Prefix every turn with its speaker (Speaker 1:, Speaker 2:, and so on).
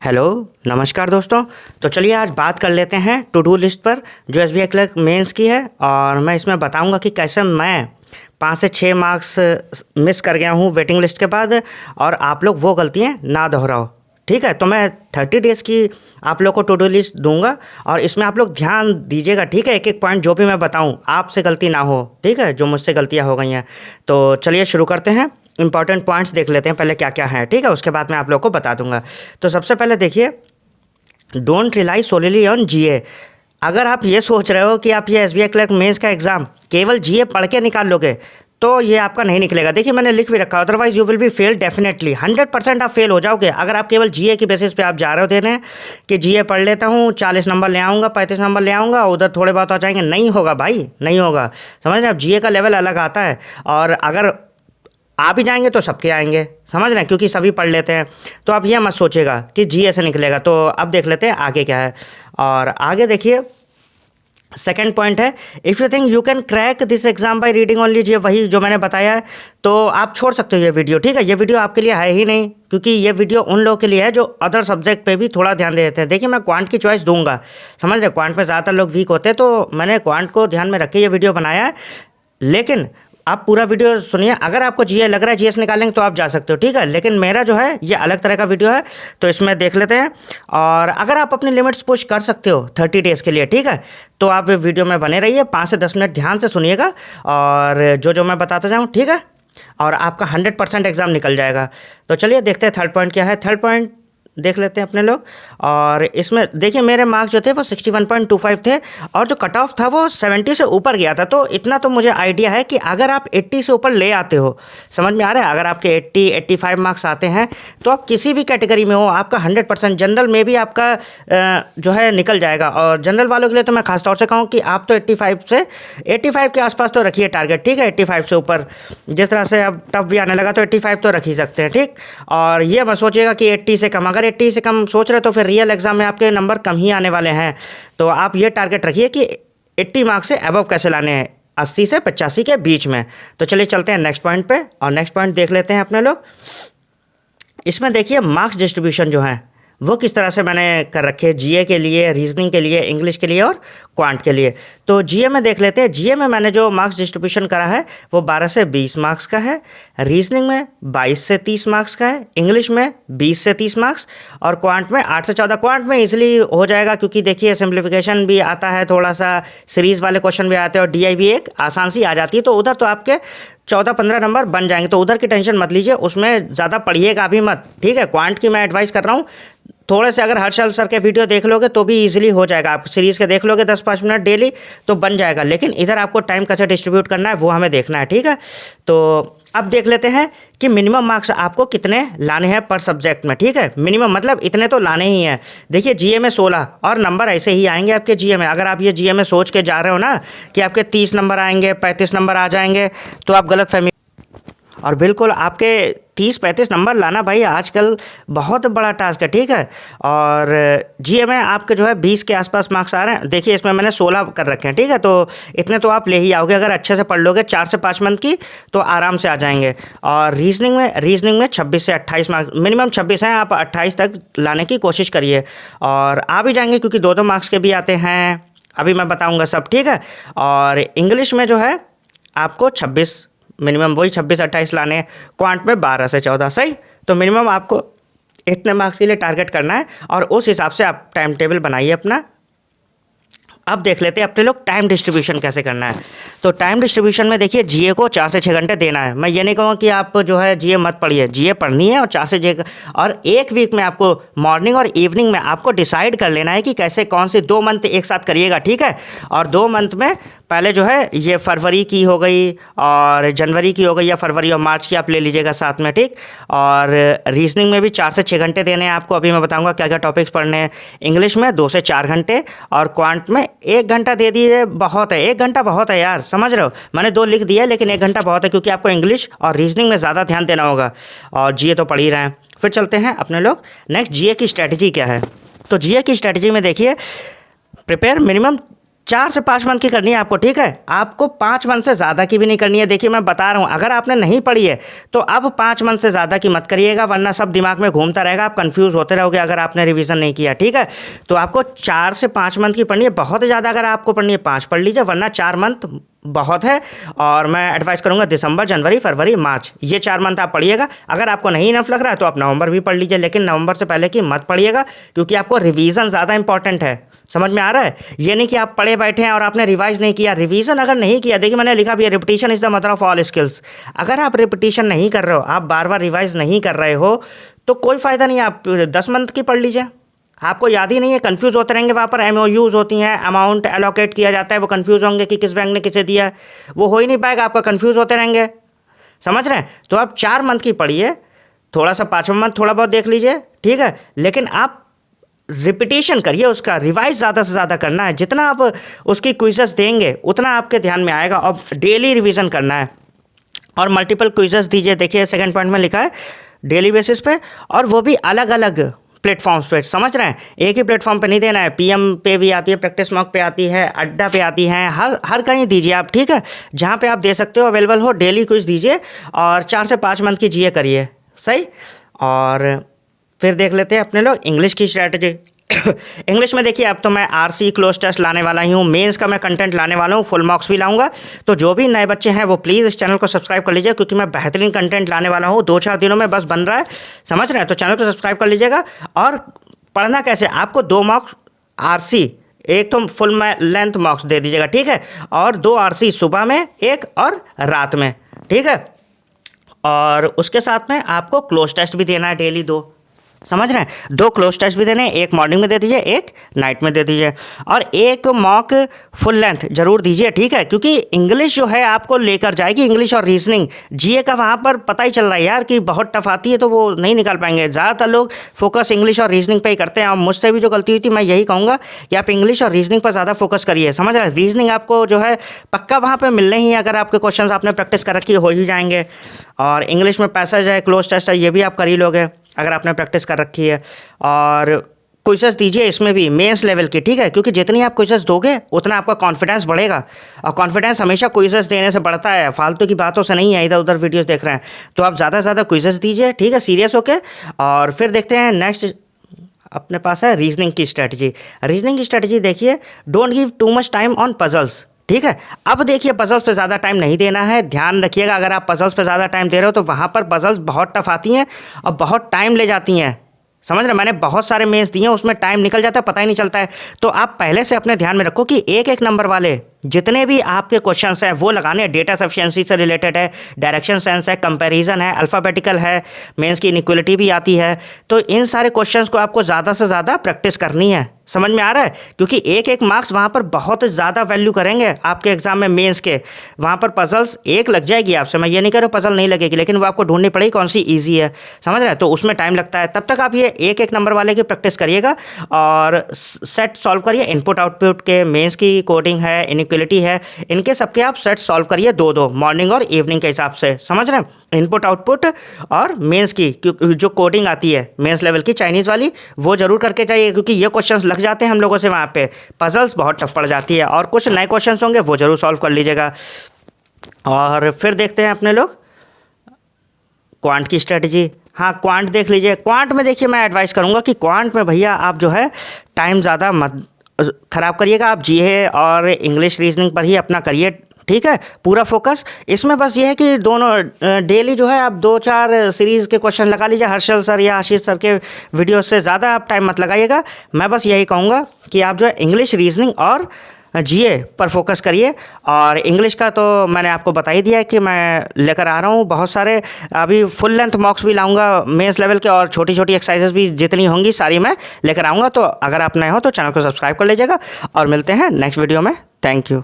Speaker 1: Hello, नमस्कार दोस्तों। तो चलिए आज बात कर लेते हैं टू डू लिस्ट पर जो एसबीआई क्लर्क मेंस की है। और मैं इसमें बताऊंगा कि कैसे मैं 5 से 6 मार्क्स मिस कर गया हूँ वेटिंग लिस्ट के बाद, और आप लोग वो गलतियाँ ना दोहराओ। ठीक है, तो मैं 30 डेज़ की आप लोग को टू डू लिस्ट दूंगा और इसमें आप लोग ध्यान दीजिएगा। ठीक है, एक एक पॉइंट जो भी मैं बताऊं आपसे गलती ना हो। ठीक है, जो मुझसे गलतियां हो गई हैं। तो चलिए शुरू करते हैं। इंपॉर्टेंट पॉइंट्स देख लेते हैं पहले क्या क्या है। ठीक है, उसके बाद मैं आप लोग को बता दूंगा। तो सबसे पहले देखिए, डोंट रिलाई सोलिली ऑन जीए। अगर आप ये सोच रहे हो कि आप ये एसबीआई क्लर्क मेंस का एग्ज़ाम केवल जीए पढ़ के निकाल लोगे, तो ये आपका नहीं निकलेगा। देखिए मैंने लिख भी रखा, otherwise you will be fail definitely. 100% आप फेल हो जाओगे अगर आप केवल जीए की बेसिस पे आप जा रहे हो देने कि जीए पढ़ लेता हूँ, 40 नंबर ले आऊँगा, 35 नंबर ले आऊँगा, उधर थोड़े बहुत आ जाएंगे। नहीं होगा भाई, नहीं होगा। समझ रहे हैं, आप जीए का लेवल अलग आता है, और अगर आ भी जाएंगे तो सबके आएंगे। समझ रहे हैं, क्योंकि सभी पढ़ लेते हैं। तो आप ये मत सोचेगा कि जीए से निकलेगा। तो अब देख लेते हैं आगे क्या है। और आगे देखिए, सेकेंड पॉइंट है, if you think you can crack this exam by reading only जी, वही जो मैंने बताया है। तो आप छोड़ सकते हो ये वीडियो। ठीक है, ये वीडियो आपके लिए है ही नहीं, क्योंकि ये वीडियो उन लोगों के लिए है जो अदर सब्जेक्ट पे भी थोड़ा ध्यान दे देते हैं। देखिए मैं क्वांट की चॉइस दूंगा, समझ रहे, क्वांट में ज़्यादातर लोग वीक होते हैं, तो मैंने क्वांट को ध्यान में रख के ये वीडियो बनाया है। लेकिन आप पूरा वीडियो सुनिए। अगर आपको जीए लग रहा है जीएस निकालेंगे तो आप जा सकते हो। ठीक है, लेकिन मेरा जो है ये अलग तरह का वीडियो है, तो इसमें देख लेते हैं। और अगर आप अपनी लिमिट्स पुश कर सकते हो 30 डेज़ के लिए, ठीक है, तो आप वीडियो में बने रहिए। 5 से 10 मिनट ध्यान से सुनिएगा और जो जो मैं बताता जाऊँ, ठीक है, और आपका 100% एग्ज़ाम निकल जाएगा। तो चलिए देखते हैं थर्ड पॉइंट क्या है। थर्ड पॉइंट देख लेते हैं अपने लोग। और इसमें देखिए मेरे मार्क्स जो थे वो 61.25 थे, और जो कट ऑफ था वो 70 से ऊपर गया था। तो इतना तो मुझे आइडिया है कि अगर आप 80 से ऊपर ले आते हो, समझ में आ रहा है, अगर आपके 85 मार्क्स आते हैं तो आप किसी भी कैटेगरी में हो, आपका 100% जनरल में भी आपका जो है निकल जाएगा। और जनरल वालों के लिए तो मैं खास तौर से कहूँ कि आप तो 85 के आसपास तो रखिए टारगेट। ठीक है, 85 से ऊपर जिस तरह से अब टफ भी आने लगा तो 85 तो रख ही सकते हैं। ठीक, और ये मत सोचिएगा कि 80 से कम। अगर 80 से कम सोच रहे तो फिर रियल एग्जाम में आपके नंबर कम ही आने वाले हैं। तो आप ये टारगेट रखिए कि 80 मार्क्स से अबव कैसे लाने हैं, 80 से 85 के बीच में। तो चलिए चलते हैं नेक्स्ट पॉइंट पे, और नेक्स्ट पॉइंट देख लेते हैं अपने लोग। इसमें देखिए मार्क्स डिस्ट्रीब्यूशन जो है वो किस तरह से मैंने कर रखे हैं जीए के लिए, रीजनिंग के लिए, इंग्लिश के लिए और क्वांट के लिए। तो जीए में देख लेते हैं। जीए में मैंने जो मार्क्स डिस्ट्रीब्यूशन करा है वो 12 से 20 मार्क्स का है, रीजनिंग में 22 से 30 मार्क्स का है, इंग्लिश में 20 से 30 मार्क्स, और क्वांट में 8 से 14। क्वांट में इजीली हो जाएगा क्योंकि देखिए सिंप्लीफिकेशन भी आता है, थोड़ा सा सीरीज़ वाले क्वेश्चन भी आते हैं, और डीआई भी एक आसान सी आ जाती है। तो उधर तो आपके 14-15 नंबर बन जाएंगे, तो उधर की टेंशन मत लीजिए, उसमें ज़्यादा पढ़िएगा भी मत। ठीक है, क्वांट की मैं एडवाइस कर रहा हूँ, थोड़े से अगर हर्षल सर के वीडियो देख लोगे तो भी इजीली हो जाएगा। आप सीरीज़ के देख लोगे 10-5 मिनट डेली तो बन जाएगा। लेकिन इधर आपको टाइम कैसे डिस्ट्रीब्यूट करना है वो हमें देखना है। ठीक है, तो अब देख लेते हैं कि मिनिमम मार्क्स आपको कितने लाने हैं पर सब्जेक्ट में। ठीक है, मिनिमम मतलब इतने तो लाने ही हैं। देखिए जीए में 16, और नंबर ऐसे ही आएंगे आपके जीए में। अगर आप ये जीए में सोच के जा रहे हो ना कि आपके 30 नंबर आएंगे, 35 नंबर आ जाएंगे, तो आप गलत फहमी। और बिल्कुल आपके 30-35 नंबर लाना भाई आजकल बहुत बड़ा टास्क है। ठीक है, और जीए में आपके जो है 20 के आसपास मार्क्स आ रहे हैं। देखिए इसमें मैंने 16 कर रखे हैं। ठीक है, तो इतने तो आप ले ही आओगे अगर अच्छे से पढ़ लोगे 4 से 5 मंथ की, तो आराम से आ जाएंगे। और रीजनिंग में 26 से 28 मार्क्स, मिनिमम 26 हैं, आप 28 तक लाने की कोशिश करिए, और आ भी जाएंगे क्योंकि 2-2 मार्क्स के भी आते हैं, अभी मैं बताऊँगा सब। ठीक है, और इंग्लिश में जो है आपको 26, मिनिमम वही 26-28 लाने हैं। क्वांट में 12 से 14। सही, तो मिनिमम आपको इतने मार्क्स के लिए टारगेट करना है, और उस हिसाब से आप टाइम टेबल बनाइए अपना। अब देख लेते हैं अपने लोग टाइम डिस्ट्रीब्यूशन कैसे करना है। तो टाइम डिस्ट्रीब्यूशन में देखिए जीए को 4 से 6 घंटे देना है। मैं ये नहीं कहूँगा कि आप जो है जीए मत पढ़िए, जीए पढ़नी है, और 4 से 6, और एक वीक में आपको मॉर्निंग और इवनिंग में आपको डिसाइड कर लेना है कि कैसे कौन से 2 मंथ एक साथ करिएगा। ठीक है, और 2 मंथ में पहले जो है ये फरवरी की हो गई और जनवरी की हो गई, या फरवरी और मार्च की आप ले लीजिएगा साथ में। ठीक, और रीजनिंग में भी 4 से 6 घंटे देने हैं आपको। अभी मैं बताऊंगा क्या क्या टॉपिक्स पढ़ने हैं। इंग्लिश में 2 से 4 घंटे, और क्वांट में 1 घंटा दे दीजिए, बहुत है, 1 घंटा बहुत है यार, समझ रहे हो। मैंने 2 लिख दिया लेकिन 1 घंटा बहुत है, क्योंकि आपको इंग्लिश और रीजनिंग में ज़्यादा ध्यान देना होगा, और जीए तो पढ़ ही रहे हैं। फिर चलते हैं अपने लोग नेक्स्ट, जीए की स्ट्रैटेजी क्या है। तो जीए की स्ट्रैटेजी में देखिए, प्रिपेयर मिनिमम 4 से 5 मंथ की करनी है आपको, ठीक है। आपको 5 मंथ से ज़्यादा की भी नहीं करनी है। देखिए मैं बता रहा हूँ, अगर आपने नहीं पढ़ी है तो अब 5 मंथ से ज़्यादा की मत करिएगा, वरना सब दिमाग में घूमता रहेगा, आप कंफ्यूज होते रहोगे अगर आपने रिवीजन नहीं किया, ठीक है। तो आपको 4 से 5 मंथ की पढ़नी है। बहुत ज़्यादा अगर आपको पढ़नी है 5 पढ़ लीजिए, वरना 4 मंथ बहुत है। और मैं एडवाइस करूंगा दिसंबर, जनवरी, फरवरी, मार्च, ये 4 मंथ आप पढ़िएगा। अगर आपको नहीं इनफ लग रहा है तो आप नवंबर भी पढ़ लीजिए, लेकिन नवंबर से पहले की मत पढ़िएगा, क्योंकि आपको रिवीजन ज़्यादा इंपॉर्टेंट है। समझ में आ रहा है? ये नहीं कि आप पढ़े बैठे हैं और आपने रिवाइज नहीं किया। रिवीजन अगर नहीं किया, देखिए मैंने लिखा भी है, repetition is the mother of all skills. अगर आप रिपीटिशन नहीं कर रहे हो, आप बार बार रिवाइज नहीं कर रहे हो, तो कोई फ़ायदा नहीं है। आप 10 मंथ की पढ़ लीजिए, आपको याद ही नहीं है, कंफ्यूज होते रहेंगे। वहाँ पर MOUs होती हैं, अमाउंट एलोकेट किया जाता है, वो कंफ्यूज होंगे कि किस बैंक ने किसे दिया है, वो हो ही नहीं पाएगा, आपका कंफ्यूज होते रहेंगे। समझ रहे हैं? तो आप 4 मंथ की पढ़िए, थोड़ा सा 5वां मंथ थोड़ा बहुत देख लीजिए, ठीक है। लेकिन आप रिपीटेशन करिए, उसका रिवाइज ज़्यादा से ज़्यादा करना है। जितना आप उसकी क्विज़ेस देंगे उतना आपके ध्यान में आएगा, और डेली रिवीजन करना है और मल्टीपल क्विज़ेस दीजिए। देखिए सेकंड पॉइंट में लिखा है डेली बेसिस पे, और वो भी अलग अलग प्लेटफॉर्म्स पे। समझ रहे हैं? एक ही प्लेटफॉर्म पे नहीं देना है। PM पे भी आती है, प्रैक्टिस मॉक पे आती है, अड्डा पे आती है, हर कहीं दीजिए आप, ठीक है। जहाँ पे आप दे सकते हो, अवेलेबल हो, डेली क्विज दीजिए और 4 से 5 मंथ की GA करिए, सही। और फिर देख लेते हैं अपने लोग इंग्लिश की स्ट्रैटेजी। इंग्लिश में देखिए अब तो मैं RC क्लोज टेस्ट लाने वाला ही हूँ, मेंस का मैं कंटेंट लाने वाला हूँ, फुल मार्क्स भी लाऊंगा। तो जो भी नए बच्चे हैं वो प्लीज़ इस चैनल को सब्सक्राइब कर लीजिए, क्योंकि मैं बेहतरीन कंटेंट लाने वाला हूँ। 2-4 दिनों में बस बन रहा है, समझ रहे हैं? तो चैनल को सब्सक्राइब कर लीजिएगा। और पढ़ना कैसे, आपको 2 मार्क्स RC, एक तो फुल लेंथ मार्क्स दे दीजिएगा, ठीक है। और 2 RC सुबह में, एक और रात में, ठीक है। और उसके साथ में आपको क्लोज टेस्ट भी देना है डेली 2। समझ रहे हैं? 2 क्लोज टेस्ट भी देने हैं, एक मॉर्निंग में दे दीजिए, एक नाइट में दे दीजिए, और एक मॉक फुल लेंथ जरूर दीजिए, ठीक है। क्योंकि इंग्लिश जो है आपको लेकर जाएगी, इंग्लिश और रीजनिंग। GA का वहाँ पर पता ही चल रहा है यार कि बहुत टफ आती है, तो वो नहीं निकाल पाएंगे। ज़्यादातर लोग फोकस इंग्लिश और रीजनिंग पे ही करते हैं, और मुझसे भी जो गलती हुई थी, मैं यही कहूँगा कि आप इंग्लिश और रीजनिंग पर ज़्यादा फोकस करिए। समझ रहे हैं? रीजनिंग आपको जो है पक्का वहाँ पर मिलने ही है, अगर आपके क्वेश्चन आपने प्रैक्टिस कर रखी हो ही जाएंगे। और इंग्लिश में पैसेज है, क्लोज टेस्ट है, ये भी आप कर ही लोगे अगर आपने प्रैक्टिस कर रखी है। और क्विज़ेस दीजिए इसमें भी मेंस लेवल की, ठीक है। क्योंकि जितनी आप क्विज़ेस दोगे उतना आपका कॉन्फिडेंस बढ़ेगा, और कॉन्फिडेंस हमेशा क्विज़ेस देने से बढ़ता है, फालतू की बातों से नहीं है। इधर उधर वीडियोस देख रहे हैं तो आप ज़्यादा से ज़्यादा क्विज़ेस दीजिए, ठीक है, सीरियस होके। और फिर देखते हैं नेक्स्ट अपने पास है रीजनिंग की स्ट्रेटजी। रीजनिंग की स्ट्रेटजी देखिए, don't give too much time on puzzles, ठीक है। अब देखिए पजल्स पे ज़्यादा टाइम नहीं देना है, ध्यान रखिएगा। अगर आप पजल्स पे ज़्यादा टाइम दे रहे हो तो वहाँ पर पजल्स बहुत टफ आती हैं और बहुत टाइम ले जाती हैं। समझ रहे? मैंने बहुत सारे मेंस दिए हैं, उसमें टाइम निकल जाता है, पता ही नहीं चलता है। तो आप पहले से अपने ध्यान में रखो कि एक एक नंबर वाले जितने भी आपके क्वेश्चंस हैं वो लगाने हैं। डेटा सफिशिएंसी से रिलेटेड है, डायरेक्शन सेंस है, कंपैरिजन है, अल्फ़ाबेटिकल है, मेंस की इनइक्वालिटी भी आती है। तो इन सारे क्वेश्चंस को आपको ज़्यादा से ज़्यादा प्रैक्टिस करनी है। समझ में आ रहा है? क्योंकि एक एक मार्क्स वहाँ पर बहुत ज़्यादा वैल्यू करेंगे आपके एग्जाम में, मेंस के। वहाँ पर पजल्स एक लग जाएगी आपसे, मैं ये नहीं कह रहा पजल नहीं लगेगी, लेकिन वो आपको ढूंढनी पड़ेगी कौन सी ईजी है। समझ रहे हैं? तो उसमें टाइम लगता है। तब तक आप ये एक एक नंबर वाले की प्रैक्टिस करिएगा और सेट सॉल्व करिए। इनपुट आउटपुट के, मेंस की कोडिंग है, इनइक्वालिटी है, इनके सबके आप सेट सॉल्व करिए 2-2 मॉर्निंग और इवनिंग के हिसाब से। समझ रहे हैं? इनपुट आउटपुट और मेंस की जो कोडिंग आती है मेंस लेवल की, चाइनीज़ वाली, वो जरूर करके चाहिए, क्योंकि ये क्वेश्चंस लग जाते हैं हम लोगों से वहाँ पे। पजल्स बहुत टफ पड़ जाती है, और कुछ नए क्वेश्चंस होंगे वो जरूर सॉल्व कर लीजिएगा। और फिर देखते हैं अपने लोग क्वांट की स्ट्रेटजी। हाँ, क्वांट देख लीजिए। क्वांट में देखिए मैं एडवाइस करूँगा कि क्वांट में भैया आप जो है टाइम ज़्यादा मत ख़राब करिएगा। आप GA और इंग्लिश रीजनिंग पर ही अपना करिए, ठीक है, पूरा फोकस। इसमें बस ये है कि दोनों डेली जो है आप 2-4 सीरीज़ के क्वेश्चन लगा लीजिए, हर्षल सर या आशीष सर के वीडियो से ज़्यादा आप टाइम मत लगाइएगा। मैं बस यही कहूँगा कि आप जो है इंग्लिश रीजनिंग और GA पर फोकस करिए। और इंग्लिश का तो मैंने आपको बता ही दिया है कि मैं लेकर आ रहा हूँ बहुत सारे, अभी फुल लेंथ मॉक्स भी लाऊंगा मेंस लेवल के, और छोटी छोटी एक्सरसाइजेस भी जितनी होंगी सारी मैं लेकर आऊँगा। तो अगर आप नए हो तो चैनल को सब्सक्राइब कर लीजिएगा, और मिलते हैं नेक्स्ट वीडियो में। Thank you.